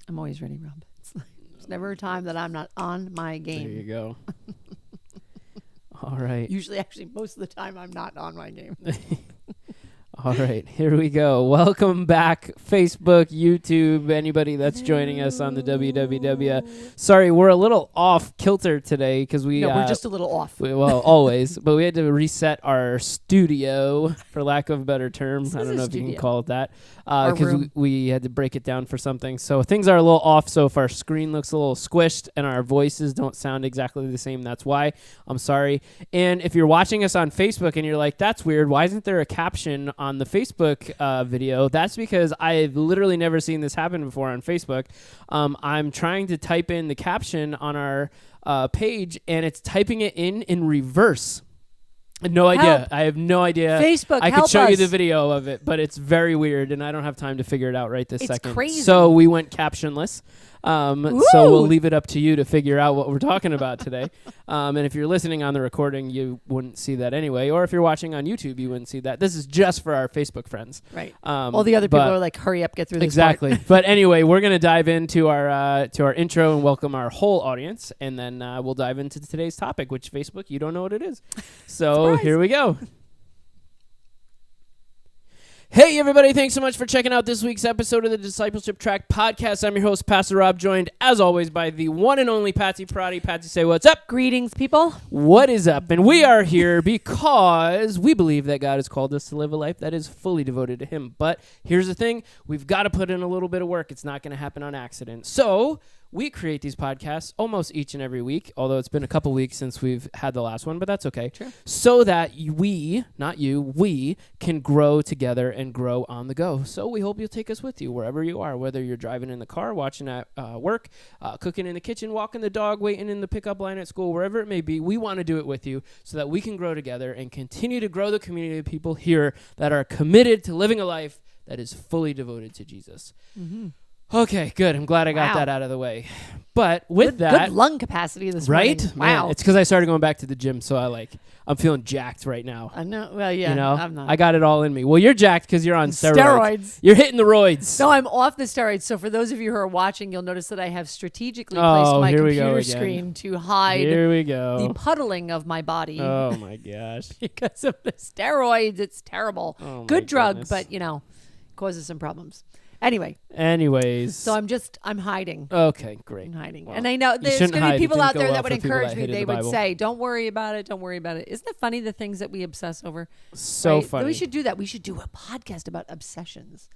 I'm always ready, Rob. There's never a time that I'm not on my game. There you go. All right. Usually, actually, most of the time, I'm not on my game. All right, here we go. Welcome back, Facebook, YouTube, anybody that's joining us on the WWW. Sorry, we're a little off kilter today because we're just a little off. Always, but we had to reset our studio, for lack of a better term. I don't know if you can call it that, because we had to break it down for something. So things are a little off. So if our screen looks a little squished and our voices don't sound exactly the same, that's why. I'm sorry. And if you're watching us on Facebook and you're like, that's weird, why isn't there a caption on the Facebook video? That's because I've literally never seen this happen before on Facebook. I'm trying to type in the caption on our page, and it's typing it in reverse. No idea. I have no idea. Facebook, I could show you the video of it, but it's very weird, and I don't have time to figure it out right this second. It's crazy. So we went captionless. So we'll leave it up to you to figure out what we're talking about today. And if you're listening on the recording, you wouldn't see that anyway. Or if you're watching on YouTube, you wouldn't see that. This is just for our Facebook friends. Right. All the other people are like, hurry up, get through this Exactly. But anyway, we're going to dive into our intro and welcome our whole audience. And then we'll dive into today's topic, which Facebook, you don't know what it is. So here we go. Hey, everybody. Thanks so much for checking out this week's episode of the Discipleship Track podcast. I'm your host, Pastor Rob, joined, as always, by the one and only Patsy Parati. Patsy, say what's up. Greetings, people. What is up? And we are here because we believe that God has called us to live a life that is fully devoted to Him. But here's the thing. We've got to put in a little bit of work. It's not going to happen on accident. So we create these podcasts almost each and every week, although it's been a couple weeks since we've had the last one, but that's okay. True. So that we, not you, we can grow together and grow on the go. So we hope you'll take us with you wherever you are, whether you're driving in the car, watching at work, cooking in the kitchen, walking the dog, waiting in the pickup line at school, wherever it may be. We want to do it with you so that we can grow together and continue to grow the community of people here that are committed to living a life that is fully devoted to Jesus. Mm-hmm. Okay, good. I'm glad I got that out of the way. But with that, good lung capacity this morning. Right? Wow. Man, it's because I started going back to the gym, so I'm feeling jacked right now. I know. Well, yeah. You know, I'm not. I got it all in me. Well, you're jacked because you're on steroids. You're hitting the roids. No, I'm off the steroids. So for those of you who are watching, you'll notice that I have strategically placed my computer screen to hide the puddling of my body. Oh my gosh! Because of the steroids, it's terrible. Oh, good drug, but causes some problems. Anyways. So I'm hiding. Okay, great. I'm hiding. Well, and I know there's going to be people out there that would encourage me. They would say, don't worry about it. Don't worry about it. Isn't it funny the things that we obsess over? So funny. We should do that. We should do a podcast about obsessions.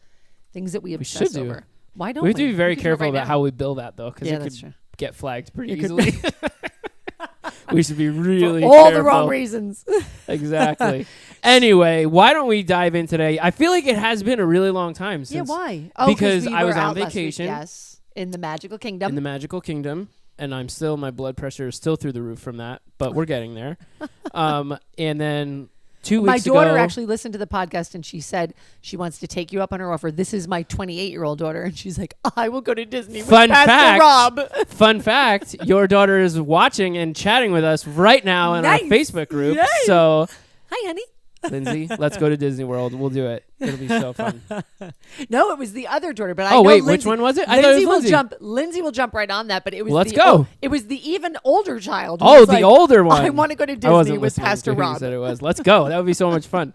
Things that we obsess over. Why don't we? We have to be very careful about how we bill that, though, because it could get flagged pretty easily. We should be really for all careful. The wrong reasons. Exactly. Anyway, why don't we dive in today? I feel like it has been a really long time since. Yeah, why? Because I was on vacation. Yes, in the magical kingdom. And my blood pressure is still through the roof from that, but we're getting there. And then 2 weeks ago. My daughter actually listened to the podcast and she said she wants to take you up on her offer. This is my 28-year-old daughter. And she's like, I will go to Disney with Pastor Rob. Fun fact, your daughter is watching and chatting with us right now in our Facebook group. Nice. So, hi, honey. Lindsay, let's go to Disney World. We'll do it. It'll be so fun. No, it was the other daughter, but which one was it? I thought it was Lindsay. Lindsay will jump right on that, but it was let's go. It was the even older child. The older one. I want to go to Disney with Pastor Rob. Said it was. Let's go. That would be so much fun.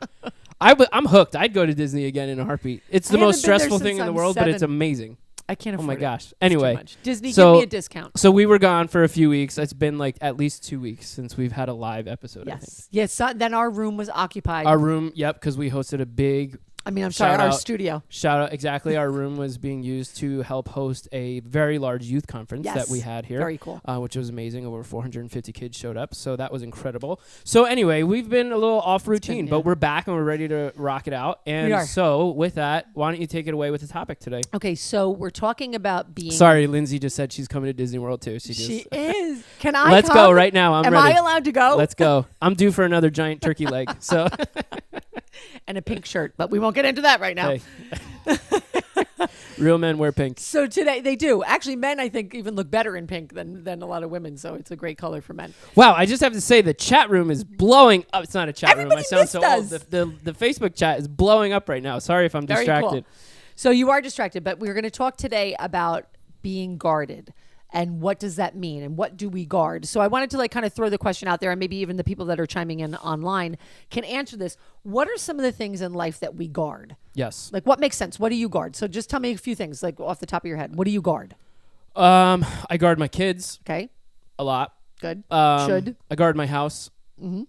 I'm hooked. I'd go to Disney again in a heartbeat. It's the most stressful thing in the world, but it's amazing. I can't afford it. Oh my gosh. Anyway. Disney, give me a discount. So we were gone for a few weeks. It's been like at least 2 weeks since we've had a live episode, I think. Yes. So then our room was occupied. Our room, yep, because we hosted a big... our studio. Shout out, exactly. Our room was being used to help host a very large youth conference that we had here. Very cool. Which was amazing. Over 450 kids showed up, so that was incredible. So anyway, we've been a little off routine, but we're back and we're ready to rock it out. And so with that, why don't you take it away with the topic today? Okay, so we're talking about being... Sorry, Lindsay just said she's coming to Disney World too. She is. Can I Let's go right now. I'm ready. Am I allowed to go? Let's go. I'm due for another giant turkey leg. So... and a pink shirt, but we won't get into that right now. Hey. Real men wear pink. So today they do. Actually, men, I think, even look better in pink than a lot of women. So it's a great color for men. Wow, I just have to say the chat room is blowing up. It's not a chat room. I sound so old. The Facebook chat is blowing up right now. Sorry if I'm distracted. Cool. So you are distracted, but we're going to talk today about being guarded? And what does that mean? And what do we guard? So I wanted to kind of throw the question out there, and maybe even the people that are chiming in online can answer this. What are some of the things in life that we guard? Yes. Like what makes sense? What do you guard? So just tell me a few things off the top of your head. What do you guard? I guard my kids. Okay. A lot. Good. Should. I guard my house. Mm-hmm.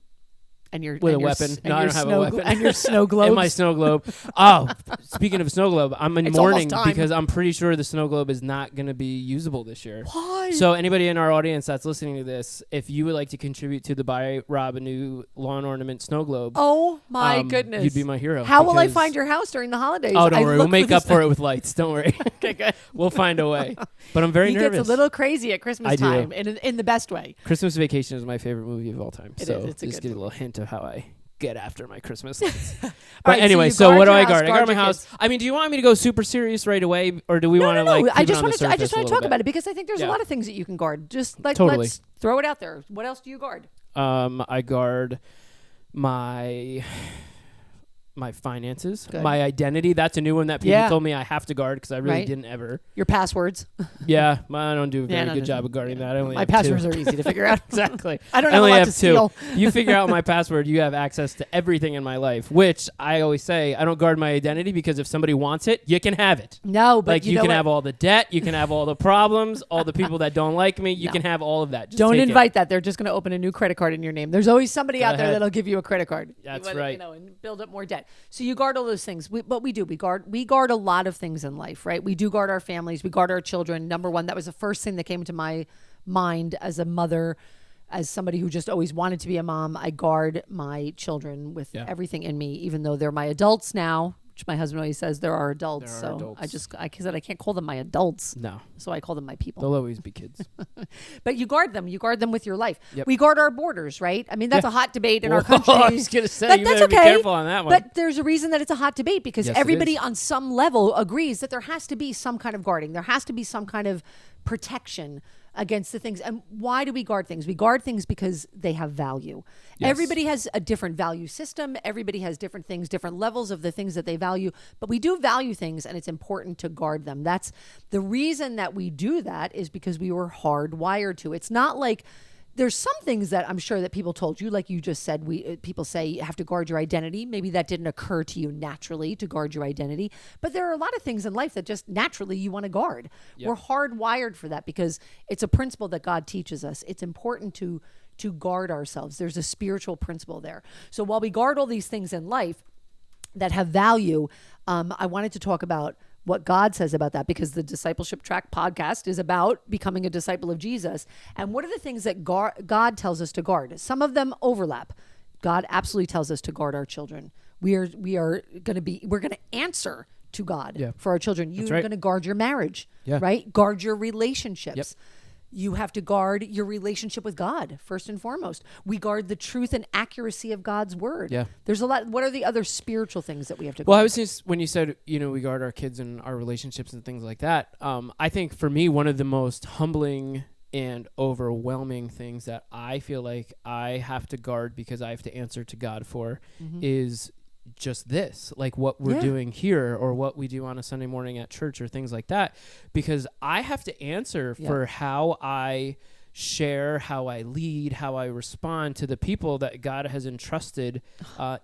And with a weapon. No, I don't have a weapon. And your snow globes. And my snow globe. Oh, speaking of snow globe, I'm in mourning because I'm pretty sure the snow globe is not going to be usable this year. Why? So anybody in our audience that's listening to this, if you would like to contribute to the Buy Rob a New Lawn Ornament Snow Globe. Oh, my goodness. You'd be my hero. How will I find your house during the holidays? Oh, don't worry. We'll make up for it with lights. Don't worry. Okay, good. We'll find a way. But I'm very nervous. He gets a little crazy at Christmas time in the best way. Christmas Vacation is my favorite movie of all time. It so is. It's a just good give a little hint of how I get after my Christmas lights. But right, anyway, so what do I guard? I guard my house. I mean, do you want me to go super serious right away, or do we want to No. I just want to talk about it because I think there's a lot of things that you can guard. Just let's throw it out there. What else do you guard? I guard my finances, my identity. That's a new one that people told me I have to guard because I really didn't ever. Your passwords. Yeah, I don't do a very good job of guarding that. I only my passwords are easy to figure out. Exactly. I don't have a lot to steal. You figure out my password, you have access to everything in my life, which I always say I don't guard my identity because if somebody wants it, you can have it. No, but you can have all the debt, you can have all the problems, all the people that don't like me, you can have all of that. Just don't invite that. They're just going to open a new credit card in your name. There's always somebody out there that'll give you a credit card. That's right. And build up more debt. So you guard all those things. We guard a lot of things in life, right? We do guard our families. We guard our children. Number one, that was the first thing that came to my mind as a mother, as somebody who just always wanted to be a mom. I guard my children with everything in me, even though they're my adults now, which my husband always says there are adults. I said I can't call them my adults. No. So I call them my people. They'll always be kids. But you guard them. You guard them with your life. Yep. We guard our borders, right? I mean, that's a hot debate in our country. I was going to say, you better be careful on that one. But there's a reason that it's a hot debate because everybody on some level agrees that there has to be some kind of guarding. There has to be some kind of protection against the things. And why do we guard things? We guard things because they have value. Yes. Everybody has a different value system. Everybody has different things, different levels of the things that they value. But we do value things, and it's important to guard them. That's the reason that we do that is because we were hardwired to. It's not like there's some things that I'm sure that people told you, like you just said, people say you have to guard your identity. Maybe that didn't occur to you naturally to guard your identity. But there are a lot of things in life that just naturally you want to guard. Yep. We're hardwired for that because it's a principle that God teaches us. It's important to guard ourselves. There's a spiritual principle there. So while we guard all these things in life that have value, I wanted to talk about what God says about that because the Discipleship Track podcast is about becoming a disciple of Jesus. And what are the things that God tells us to guard? Some of them overlap. God absolutely tells us to guard our children. We're going to answer to God for our children. You're going to guard your marriage, right? Guard your relationships. Yep. You have to guard your relationship with God, first and foremost. We guard the truth and accuracy of God's word. Yeah. There's a lot. What are the other spiritual things that we have to guard? Well, I was just, when you said, we guard our kids and our relationships and things like that, I think for me, one of the most humbling and overwhelming things that I feel like I have to guard because I have to answer to God for is just this, like what we're doing here or what we do on a Sunday morning at church or things like that, because I have to answer for how I share, how I lead, how I respond to the people that God has entrusted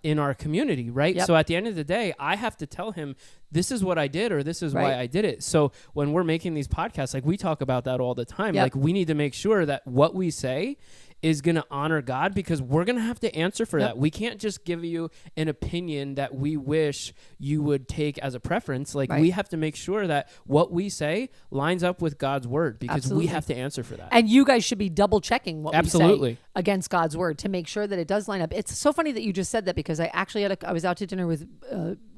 in our community, right? Yep. So at the end of the day, I have to tell him, this is what I did or this is why I did it. So when we're making these podcasts, like we talk about that all the time, like we need to make sure that what we say is going to honor God because we're going to have to answer for that. We can't just give you an opinion that we wish you would take as a preference. Like we have to make sure that what we say lines up with God's word because we have to answer for that. And you guys should be double checking what we say against God's word to make sure that it does line up. It's so funny that you just said that because I actually I was out to dinner with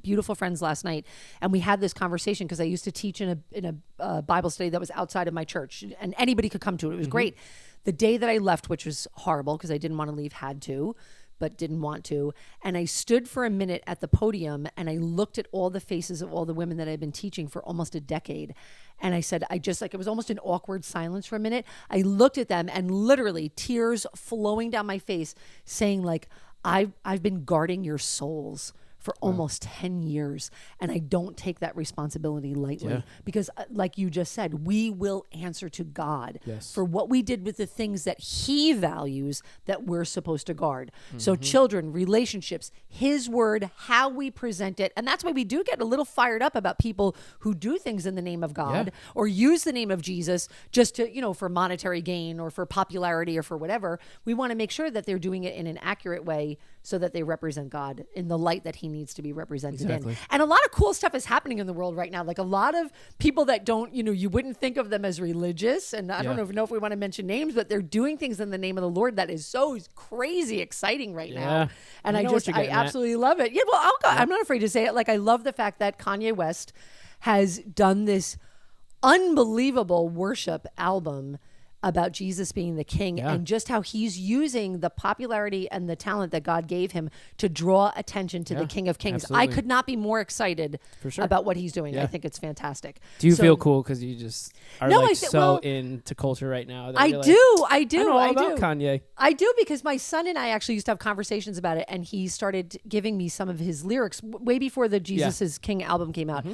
beautiful friends last night and we had this conversation because I used to teach in a Bible study that was outside of my church and anybody could come to it. It was great. The day that I left, which was horrible because I didn't want to leave, had to, but didn't want to. And I stood for a minute at the podium and I looked at all the faces of all the women that I'd been teaching for almost a decade. And I said, it was almost an awkward silence for a minute. I looked at them and literally tears flowing down my face saying like, I've been guarding your souls for almost 10 years. And I don't take that responsibility lightly because like you just said, we will answer to God for what we did with the things that he values that we're supposed to guard. So children, relationships, his word, how we present it. And that's why we do get a little fired up about people who do things in the name of God or use the name of Jesus just to, for monetary gain or for popularity or for whatever. We want to make sure that they're doing it in an accurate way so that they represent God in the light that he needs to be represented in. And a lot of cool stuff is happening in the world right now. Like a lot of people that don't, you wouldn't think of them as religious. And I don't know if we want to mention names, but they're doing things in the name of the Lord that is so crazy exciting right now. And I absolutely love it. Yeah, well, I'm not afraid to say it. Like I love the fact that Kanye West has done this unbelievable worship album about Jesus being the king and just how he's using the popularity and the talent that God gave him to draw attention to the King of Kings. Absolutely. I could not be more excited about what he's doing. I think it's fantastic. Do you feel cool because you just are into culture right now? I do. I know all about Kanye. I do because my son and I actually used to have conversations about it, and he started giving me some of his lyrics way before the Jesus is King album came out.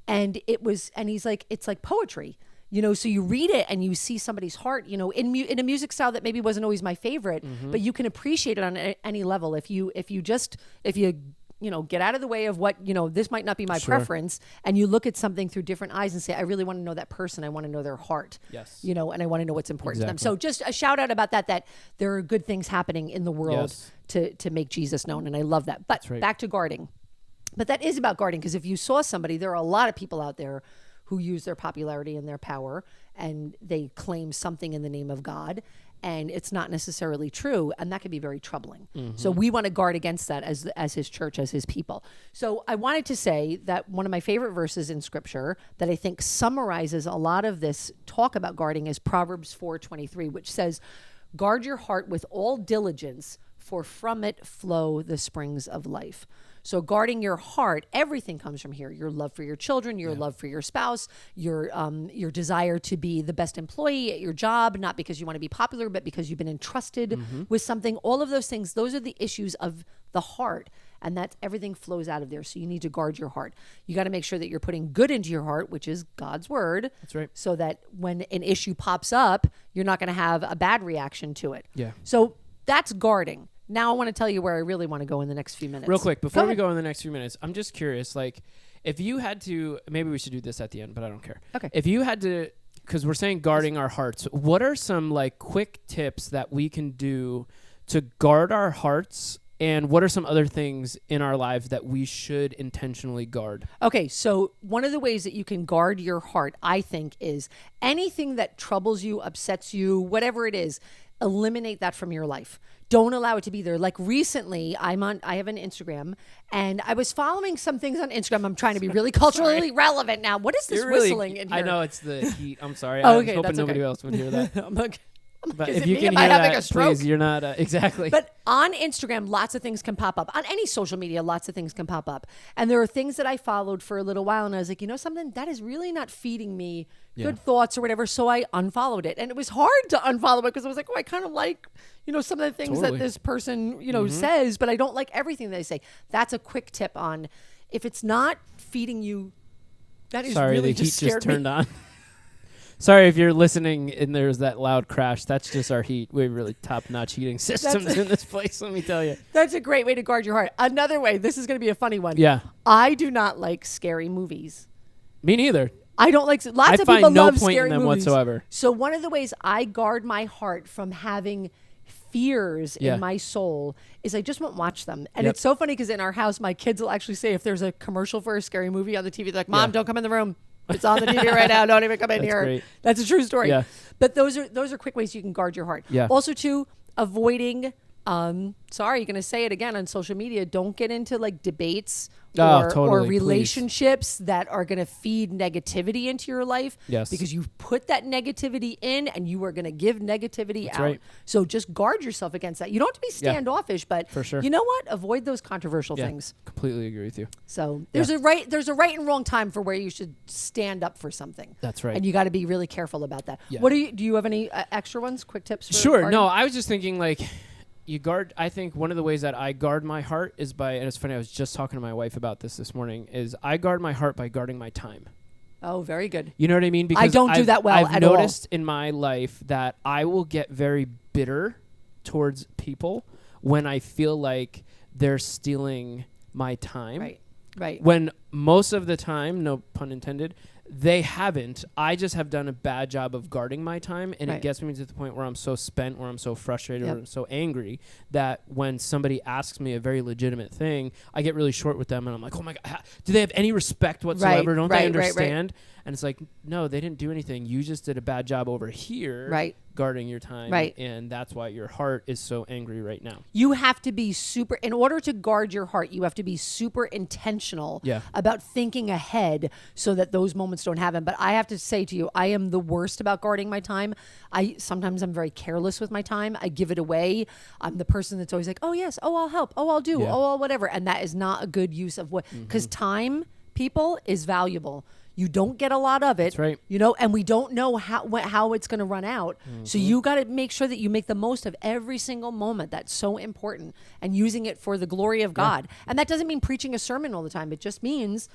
And he's like, it's like poetry. So you read it and you see somebody's heart, in a music style that maybe wasn't always my favorite, but you can appreciate it on any level. If you get out of the way of what, this might not be my preference, and you look at something through different eyes and say, I really want to know that person. I want to know their heart, and I want to know what's important to them. So just a shout out about that there are good things happening in the world to make Jesus known. And I love that. But back to guarding. But that is about guarding, because if you saw somebody, there are a lot of people out there who use their popularity and their power, and they claim something in the name of God, and it's not necessarily true, and that can be very troubling. So we want to guard against that as his church, as his people. So I wanted to say that one of my favorite verses in Scripture that I think summarizes a lot of this talk about guarding is Proverbs 4:23, which says, "Guard your heart with all diligence, for from it flow the springs of life." So guarding your heart, everything comes from here. Your love for your children, your love for your spouse, your desire to be the best employee at your job, not because you want to be popular, but because you've been entrusted with something. All of those things, those are the issues of the heart. And that everything flows out of there. So you need to guard your heart. You got to make sure that you're putting good into your heart, which is God's word. That's right. So that when an issue pops up, you're not going to have a bad reaction to it. Yeah. So that's guarding. Now I want to tell you where I really want to go in the next few minutes. Real quick, before we go in the next few minutes, I'm just curious, like, if you had to, maybe we should do this at the end, but I don't care. Okay. If you had to, because we're saying guarding our hearts, what are some, like, quick tips that we can do to guard our hearts? And what are some other things in our lives that we should intentionally guard? Okay, so one of the ways that you can guard your heart, I think, is anything that troubles you, upsets you, whatever it is, eliminate that from your life. Don't allow it to be there. Like recently, I have an Instagram, and I was following some things on Instagram. I'm trying to be really culturally relevant now. What is this whistling in here? I know it's the heat. I'm sorry. I was hoping nobody else would hear that. I'm like, but if you can hear that, please, you're not exactly. But on Instagram, lots of things can pop up. On any social media, lots of things can pop up. And there are things that I followed for a little while, and I was like, something that is really not feeding me good thoughts or whatever. So I unfollowed it, and it was hard to unfollow it because I was like, I kind of like, some of the things that this person, says, but I don't like everything they say. That's a quick tip on if it's not feeding you. That is really the heat just turned on. Sorry if you're listening and there's that loud crash. That's just our heat. We have really top-notch heating systems in this place, let me tell you. That's a great way to guard your heart. Another way, this is going to be a funny one. Yeah. I do not like scary movies. Me neither. I don't like... Lots of people love scary movies. I find no point in them whatsoever. So one of the ways I guard my heart from having fears in my soul is I just won't watch them. And it's so funny because in our house, my kids will actually say if there's a commercial for a scary movie on the TV, they're like, Mom, don't come in the room. It's on the TV right now. Don't even come in here. Great. That's a true story. Yeah. But those are quick ways you can guard your heart. Yeah. Also, too, avoiding, you're going to say it again on social media, don't get into like debates or relationships that are going to feed negativity into your life. Yes. Because you've put that negativity in and you are going to give negativity out. Right. So just guard yourself against that. You don't have to be standoffish, but for sure. You know what? Avoid those controversial things. Completely agree with you. So there's a right and wrong time for where you should stand up for something. That's right. And you got to be really careful about that. Yeah. What do you have any extra ones? Quick tips? For Sure. guarding? No, I was just thinking like, you guard. I think one of the ways that I guard my heart is by, and it's funny, I was just talking to my wife about this morning, is I guard my heart by guarding my time. Oh, very good. You know what I mean? Because I don't do that well I've at all. I've noticed in my life that I will get very bitter towards people when I feel like they're stealing my time. Right. Right. When most of the time, no pun intended, they haven't. I just have done a bad job of guarding my time, and it gets me to the point where I'm so spent, where I'm so frustrated, or so angry that when somebody asks me a very legitimate thing, I get really short with them, and I'm like, oh my God, do they have any respect whatsoever? Don't they understand? And it's like, no, they didn't do anything. You just did a bad job over here guarding your time. And that's why your heart is so angry right now. You have to be in order to guard your heart, you have to be super intentional about thinking ahead so that those moments don't happen. But I have to say to you, I am the worst about guarding my time. Sometimes I'm very careless with my time. I give it away. I'm the person that's always like, oh yes, oh I'll help, oh I'll do, oh I'll whatever. And that is not a good use of what, because time, people, is valuable. You don't get a lot of it, that's right. And we don't know how it's going to run out. So you got to make sure that you make the most of every single moment. That's so important, and using it for the glory of God. And that doesn't mean preaching a sermon all the time. It just means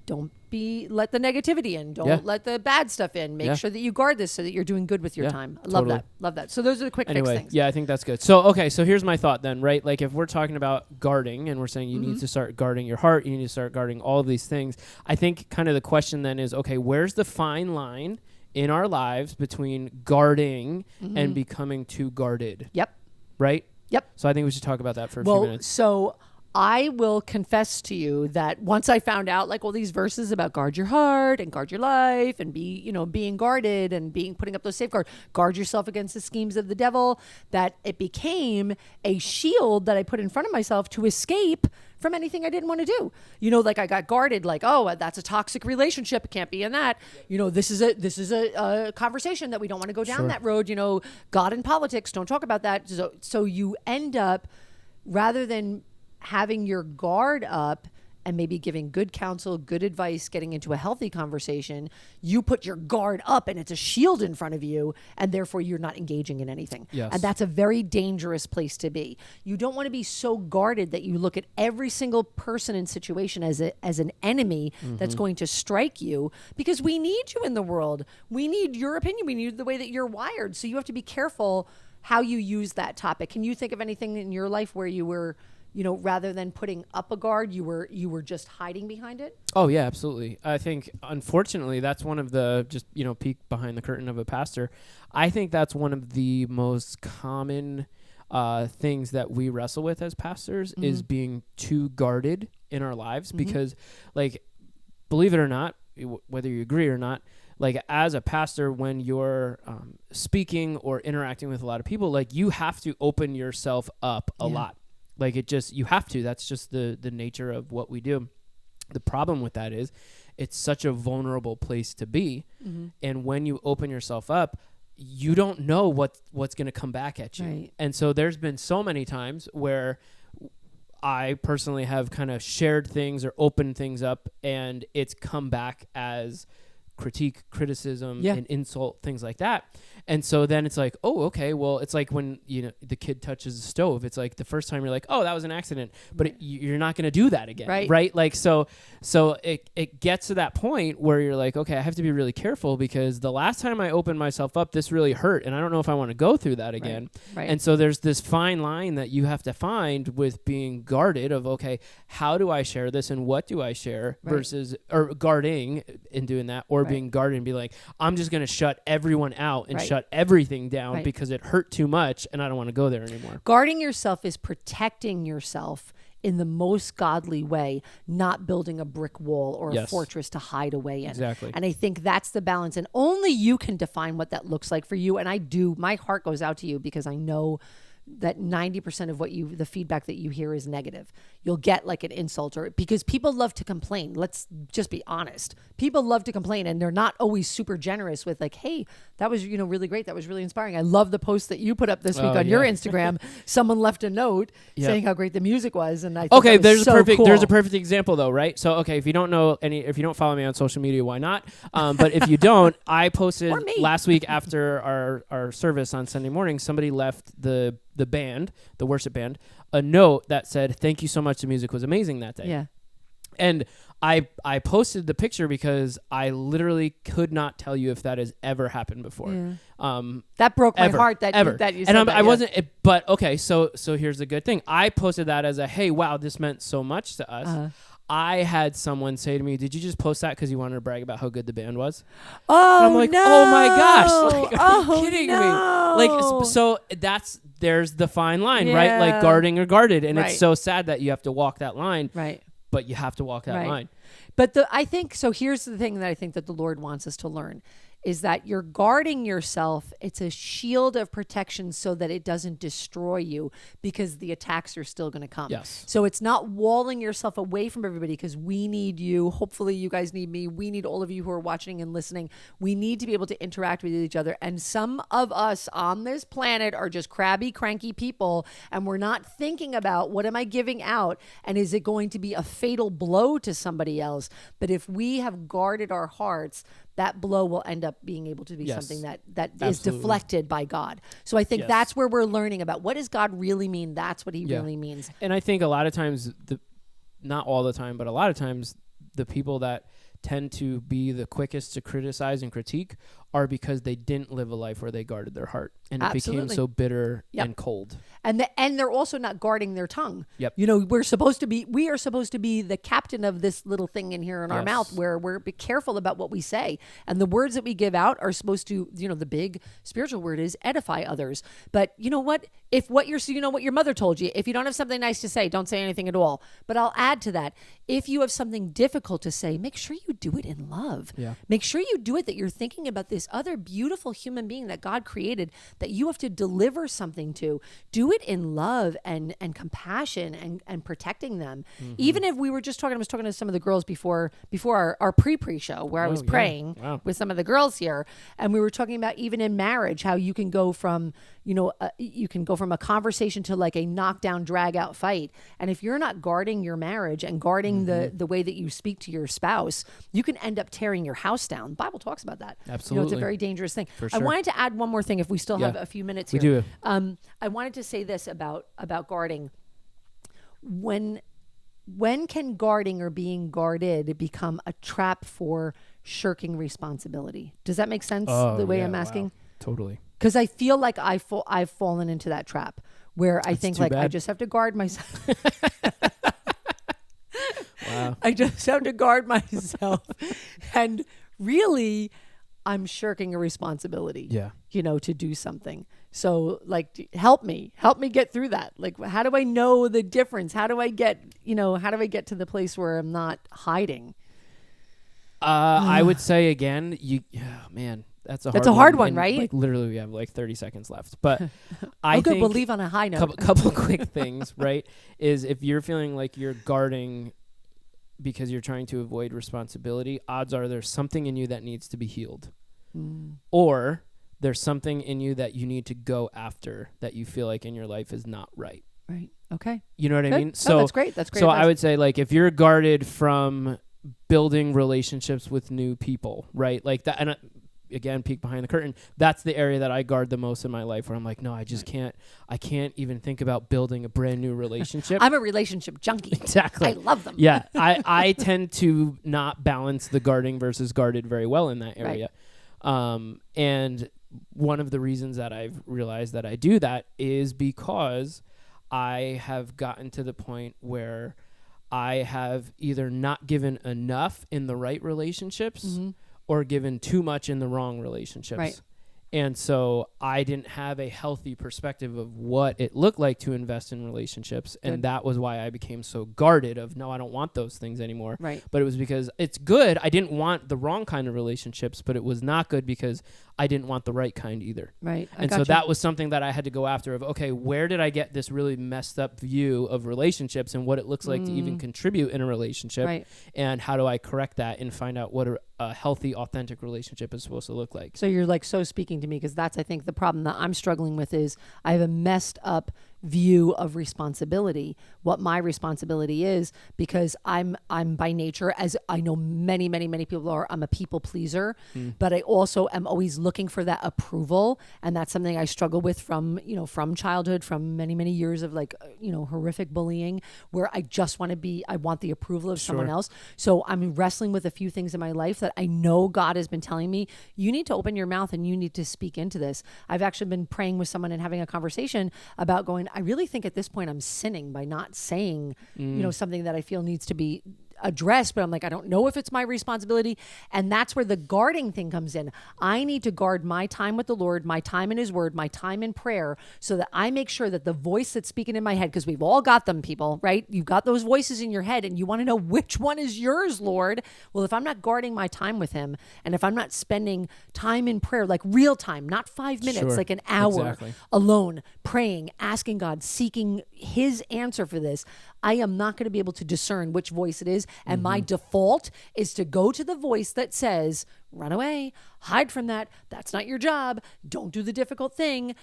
don't let the negativity in. Don't let the bad stuff in. Make sure that you guard this so that you're doing good with your time. I love that. Love that. So those are the quick fix things. Yeah, I think that's good. So here's my thought then, right? Like if we're talking about guarding and we're saying you need to start guarding your heart, you need to start guarding all of these things. I think kind of the question then is, okay, where's the fine line in our lives between guarding and becoming too guarded? Yep. Right? Yep. So I think we should talk about that for a few minutes. So I will confess to you that once I found out like all these verses about guard your heart and guard your life and being guarded and putting up those safeguards, guard yourself against the schemes of the devil, that it became a shield that I put in front of myself to escape from anything I didn't want to do. Like I got guarded, like, oh, that's a toxic relationship. It can't be in that. This is a conversation that we don't want to go down that road. God and politics, don't talk about that. So you end up, rather than having your guard up and maybe giving good counsel, good advice, getting into a healthy conversation, you put your guard up and it's a shield in front of you, and therefore you're not engaging in anything. Yes. And that's a very dangerous place to be. You don't want to be so guarded that you look at every single person and situation as an enemy that's going to strike you, because we need you in the world. We need your opinion. We need the way that you're wired. So you have to be careful how you use that topic. Can you think of anything in your life where you were, rather than putting up a guard, you were just hiding behind it? Oh yeah, absolutely. I think unfortunately that's one of the peek behind the curtain of a pastor. I think that's one of the most common things that we wrestle with as pastors is being too guarded in our lives, because like, believe it or not, whether you agree or not, like as a pastor, when you're speaking or interacting with a lot of people, like you have to open yourself up a lot. Like you have to. That's just the nature of what we do. The problem with that is it's such a vulnerable place to be. And when you open yourself up, you don't know what's going to come back at you. Right. And so there's been so many times where I personally have kind of shared things or opened things up, and it's come back as critique, criticism, and insult, things like that. And so then it's like, oh, okay, well, it's like when the kid touches the stove. It's like the first time you're like, oh, that was an accident, but you're not going to do that again, right? Like so it gets to that point where you're like, okay, I have to be really careful, because the last time I opened myself up, this really hurt, and I don't know if I want to go through that again. Right. And so there's this fine line that you have to find with being guarded of, okay, how do I share this and what do I share versus, or guarding in doing that, or being guarded and be like, I'm just going to shut everyone out and shut everything down because it hurt too much and I don't want to go there anymore. Guarding yourself is protecting yourself in the most godly way, not building a brick wall or a fortress to hide away in. Exactly. And I think that's the balance, and only you can define what that looks like for you. And my heart goes out to you, because I know that 90% of the feedback that you hear is negative. You'll get like an insult, or because people love to complain. Let's just be honest. People love to complain, and they're not always super generous with like, hey, that was, really great. That was really inspiring. I love the post that you put up this week on your Instagram. Someone left a note saying how great the music was. And I thought there's cool. There's a perfect example though, right? So, okay, if you don't follow me on social media, why not? But if you don't, I posted last week after our service on Sunday morning, somebody left the the band, the worship band, a note that said, "Thank you so much. The music was amazing that day." Yeah. And I posted the picture because I literally could not tell you if that has ever happened before. Yeah. That broke my heart that ever. that you said and that, I wasn't. But okay, so here's the good thing. I posted that as a, hey, wow, this meant so much to us. I had someone say to me, "Did you just post that because you wanted to brag about how good the band was?" Oh, and I'm like, no. "Oh my gosh! Like, are you kidding me?" No. Like, so there's the fine line, right? Like guarding or guarded, and Right. it's so sad that you have to walk that line. Right. But you have to walk that line. But I think, so here's the thing that I think that the Lord wants us to learn is that you're guarding yourself. It's a shield of protection so that it doesn't destroy you because the attacks are still going to come. Yes. So it's not walling yourself away from everybody because we need you. Hopefully you guys need me. We need all of you who are watching and listening. We need to be able to interact with each other. And some of us on this planet are just crabby, cranky people. And we're not thinking about what am I giving out? And is it going to be a fatal blow to somebody else? But if we have guarded our hearts, that blow will end up being able to be something that is deflected by God. So I think that's where we're learning about what does God really mean? That's what he really means. And I think a lot of times, not all the time, but a lot of times, the people that tend to be the quickest to criticize and critique are because they didn't live a life where they guarded their heart and it became so bitter and cold. And they're also not guarding their tongue. Yep. You know, we are supposed to be the captain of this little thing in here in our mouth where we're be careful about what we say. And the words that we give out are supposed to, you know, the big spiritual word is edify others. But you know what? If what what your mother told you, if you don't have something nice to say, don't say anything at all. But I'll add to that. If you have something difficult to say, make sure you do it in love. Yeah. Make sure you do it that you're thinking about this other beautiful human being that God created that you have to deliver something to. Do it in love and compassion and protecting them. Mm-hmm. Even if I was talking to some of the girls before our pre show where I was praying with some of the girls here, and we were talking about even in marriage how you can go from a conversation to like a knockdown, drag out fight. And if you're not guarding your marriage and guarding the way that you speak to your spouse, you can end up tearing your house down. The Bible talks about that. Absolutely. You know, it's a very dangerous thing. For sure. I wanted to add one more thing if we still have a few minutes here. We do. I wanted to say this about guarding. When can guarding or being guarded become a trap for shirking responsibility? Does that make sense the way I'm asking? Wow. Totally. Because I feel like I've fallen into that trap where I think like bad. I just have to guard myself. Wow. I just have to guard myself. And really, I'm shirking a responsibility, to do something. So like, help me get through that. Like, how do I know the difference? How do I get to the place where I'm not hiding? I would say again, that's a hard one, right? Like literally we have like 30 seconds left, but I think we'll leave on a high note. Couple quick things, right? Is if you're feeling like you're guarding because you're trying to avoid responsibility, odds are there's something in you that needs to be healed. Or there's something in you that you need to go after that you feel like in your life is not right. Right. Okay. You know what I mean? So that's great. That's great. So advice. I would say like if you're guarded from building relationships with new people, right? Like that, and again, peek behind the curtain. That's the area that I guard the most in my life where I'm like, no, I just can't. I can't even think about building a brand new relationship. I'm a relationship junkie. Exactly. I love them. Yeah. I tend to not balance the guarding versus guarded very well in that area. Right. And one of the reasons that I've realized that I do that is because I have gotten to the point where I have either not given enough in the right relationships or given too much in the wrong relationships. Right. And so I didn't have a healthy perspective of what it looked like to invest in relationships. Good. And that was why I became so guarded of, no, I don't want those things anymore. Right. But it was because it's good. I didn't want the wrong kind of relationships, but it was not good because I didn't want the right kind either. Right. And so that was something that I had to go after of, okay, where did I get this really messed up view of relationships and what it looks like to even contribute in a relationship? Right. And how do I correct that and find out what a healthy, authentic relationship is supposed to look like? So you're like so speaking to me because that's, I think, the problem that I'm struggling with is I have a messed up view of responsibility, what my responsibility is, because I'm by nature, as I know many, many, many people are, I'm a people pleaser, but I also am always looking for that approval. And that's something I struggle with from childhood, from many, many years of horrific bullying, where I just want I want the approval of someone else. So I'm wrestling with a few things in my life that I know God has been telling me, you need to open your mouth and you need to speak into this. I've actually been praying with someone and having a conversation about going, I really think at this point I'm sinning by not saying, something that I feel needs to be addressed, but I'm like, I don't know if it's my responsibility. And that's where the guarding thing comes in. I need to guard my time with the Lord, my time in his word, my time in prayer, so that I make sure that the voice that's speaking in my head, because we've all got them, people, right? You've got those voices in your head and you want to know which one is yours, Lord. Well, if I'm not guarding my time with him, and if I'm not spending time in prayer, like real time, not 5 minutes, like an hour alone, praying, asking God, seeking his answer for this, I am not going to be able to discern which voice it is. And my default is to go to the voice that says, run away, hide from that. That's not your job. Don't do the difficult thing,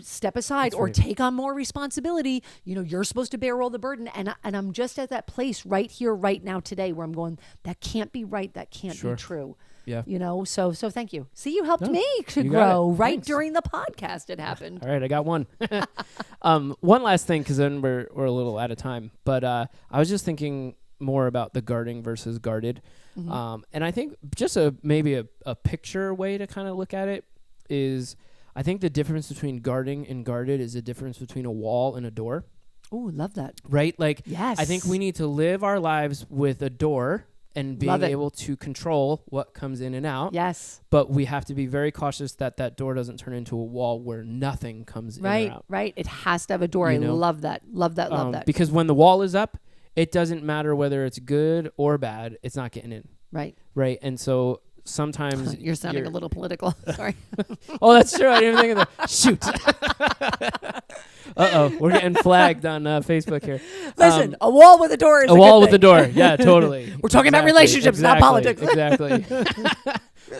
step aside or take on more responsibility. You're supposed to bear all the burden. And I'm just at that place right here, right now, today, where I'm going, that can't be right. That can't be true. Yeah. So thank you. See, you helped me to grow right during the podcast. It happened. All right. I got one. One last thing, because then we're a little out of time, but I was just thinking more about the guarding versus guarded. And I think just maybe a picture way to kind of look at it is, I think the difference between guarding and guarded is the difference between a wall and a door. Oh, love that. Right? Like, yes. I think we need to live our lives with a door and being able to control what comes in and out. Yes. But we have to be very cautious that door doesn't turn into a wall where nothing comes in or out. Right. It has to have a door. I love that. Love that. Because when the wall is up, it doesn't matter whether it's good or bad. It's not getting in. Right. Right. And so sometimes you're sounding a little political. Sorry. Oh, that's true. I didn't even think of that. Shoot. We're getting flagged on Facebook here. Listen, a wall with a door is a wall good with thing. a door. Yeah, totally. We're talking about relationships, not politics. Exactly.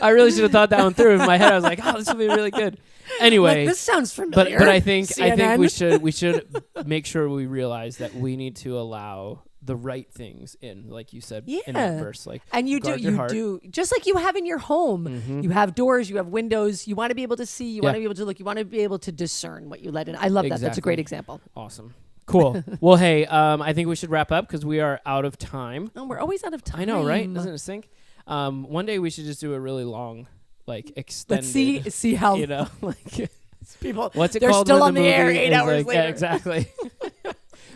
I really should have thought that one through. In my head, I was like, "Oh, this will be really good." Anyway, this sounds familiar. But I think we should make sure we realize that we need to allow the right things in, like you said in that verse. Like, and you do just like you have in your home. You have doors, you have windows. You want to be able to see. You want to be able to look. You want to be able to discern what you let in. I love that. That's a great example. Awesome. Cool. Well, hey, I think we should wrap up because we are out of time. Oh, we're always out of time. I know, right? Doesn't it stink? One day we should just do a really long, extended. Let's see how people. What's it they're called? They're still on the air 8 hours later. Yeah, exactly.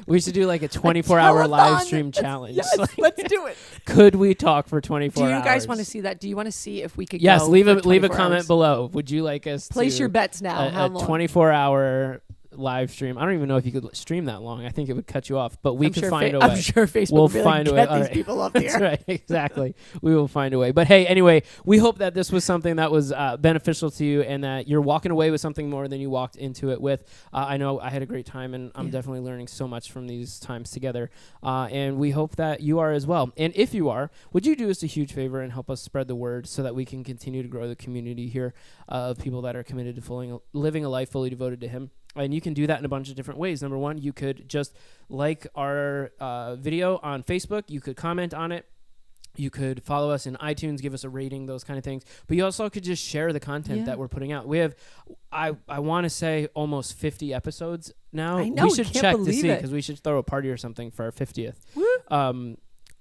We should do a 24-hour live stream challenge. Yes, let's do it. Could we talk for 24 hours? Do you guys want to see that? Do you want to see if we could? Yes, go leave a comment hours? Below. Would you like us place your bets now? How long? 24-hour live stream. I don't even know if you could stream that long. I think it would cut you off, but we could find a way. I'm sure Facebook will find a way. Get these people off the air. That's right. Exactly. We will find a way. But hey, anyway, we hope that this was something that was beneficial to you and that you're walking away with something more than you walked into it with. I know I had a great time, and I'm definitely learning so much from these times together. And we hope that you are as well. And if you are, would you do us a huge favor and help us spread the word so that we can continue to grow the community here of people that are committed to living a life fully devoted to Him? And you can do that in a bunch of different ways. Number one, you could just like our video on Facebook. You could comment on it. You could follow us in iTunes, give us a rating, those kind of things. But you also could just share the content that we're putting out. We have, I want to say, almost 50 episodes now. I know, we should check to see because we should throw a party or something for our 50th.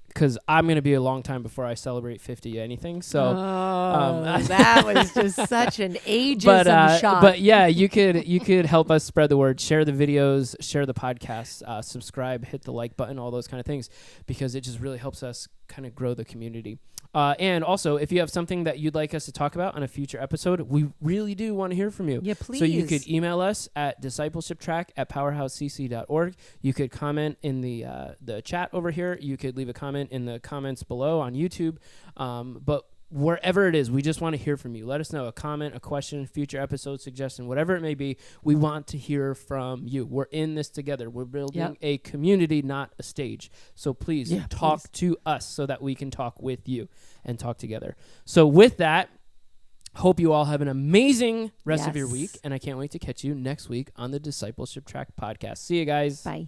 Because I'm going to be a long time before I celebrate 50 anything. So that was just such an ageism shot. But yeah, you could help us spread the word, share the videos, share the podcast, subscribe, hit the like button, all those kind of things, because it just really helps us kind of grow the community. And also, if you have something that you'd like us to talk about on a future episode, we really do want to hear from you. Yeah, please. So you could email us at discipleshiptrack@powerhousecc.org. You could comment in the chat over here. You could leave a comment in the comments below on YouTube. But wherever it is, we just want to hear from you. Let us know a comment, a question, future episode suggestion, whatever it may be. We want to hear from you. We're in this together. We're building a community, not a stage. So please talk to us so that we can talk with you and talk together. So with that, Hope you all have an amazing rest of your week, and I can't wait to catch you next week on the Discipleship Track podcast. See you guys. Bye.